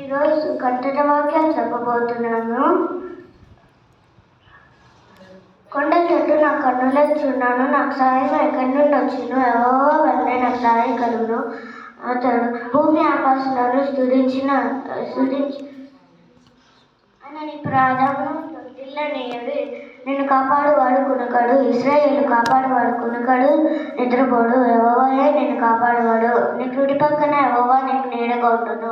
ఈరోజు కట్టడ వాక్యాలు చెప్పబోతున్నాను. కొండ చెట్టు నా కన్నులకు చూన్నాను, నాకు సాయం ఎక్కడి నుండి వచ్చును, యెహోవా వల్లే నాకు సాయం కలుగును. అతడు భూమి ఆకాశాలను స్తుతించి ఆయన నీ ప్రాణము తొట్టిల్లనియడు. నిన్ను కాపాడువాడు కునుకడు, ఇశ్రాయేలు కాపాడువాడు కునుకడు, నిద్రపోడు. యెహోవాయే నిన్ను కాపాడువాడు. నీ కుడి పక్కన యెహోవా నీకు నీడగా ఉండును.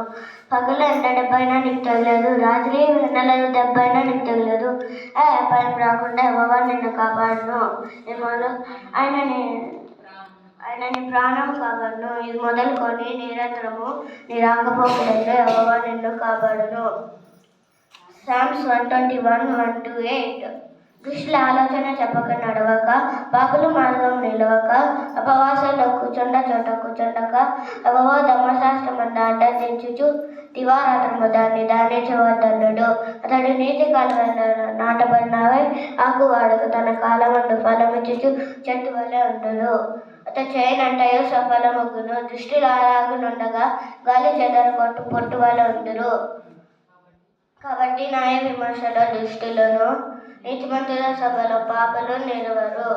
పగలు ఎండ దెబ్బైనా నీకు తగలదు, రాత్రి వెన్నెల దెబ్బైనా నీకు తగలదు. అపాయం రాకుండా యెహోవా నిన్ను కాపాడును. ఆయన నీ ప్రాణం కాపాడును. ఇది మొదలుకొని నిరంతరము నీ రాకపోకలంలో యెహోవా నిన్ను కాపాడును. Psalms 121:1-8. దుష్టుల ఆలోచన చెప్పక నడవక, పాపుల మార్గం నిలవక, అపవాసంలో కూర్చుండ చోట కూర్చుండక, యెహోవా ధర్మశాస్త్రమందు ఆనందించుచు దివారాత్రము దాన్ని ధ్యానించవద్దన్నాడు. అతడు నీతి కాలువలో నాటబడినవై ఆకు వాడక తన కాలమందు ఫలమిచ్చుచు చెట్టు వలె ఉండును. అతడు చేయనంతయు సఫలమగును. దుష్టులు అలాగునుండగా గాలి చెదర కొట్టు పొట్టు వలె ఉందురు. కాబట్టి న్యాయ విమర్శలో దుష్టులను, నీతిమంతుల సభలో పాపులు నిలువరు.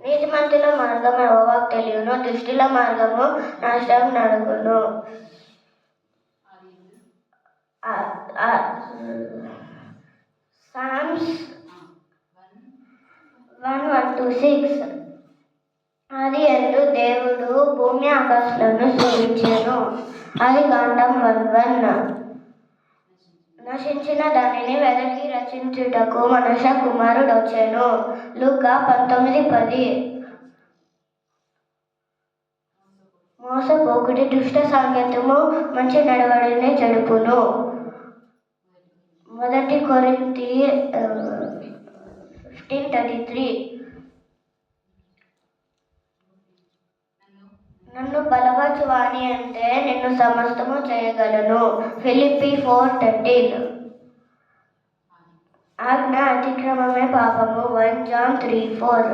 నీతిమంతుల మార్గం యెహోవాకు తెలియను, దుష్టుల మార్గము నాశనం నడుగును. Psalms 1:1-6. ఆదియందు దేవుడు భూమి ఆకాశాలను సృజించెను. ఆదికాండం 1:1. నశించిన దానిని వెదకి రచించుటకు మనుష్య కుమారుడు వచ్చెను. లూకా 19:10. మోసపోకుడి, దుష్ట సాంకేతము మంచి నడవడిని చెడుపును. 1 కొరింథీ 15:33. నన్ను బలపరచువాని అంటే నిన్ను సమస్తము చేయగలను. ఫిలిప్పీ 4:13. ఆజ్ఞ అతిక్రమమే పాపము. 1 John 3:4.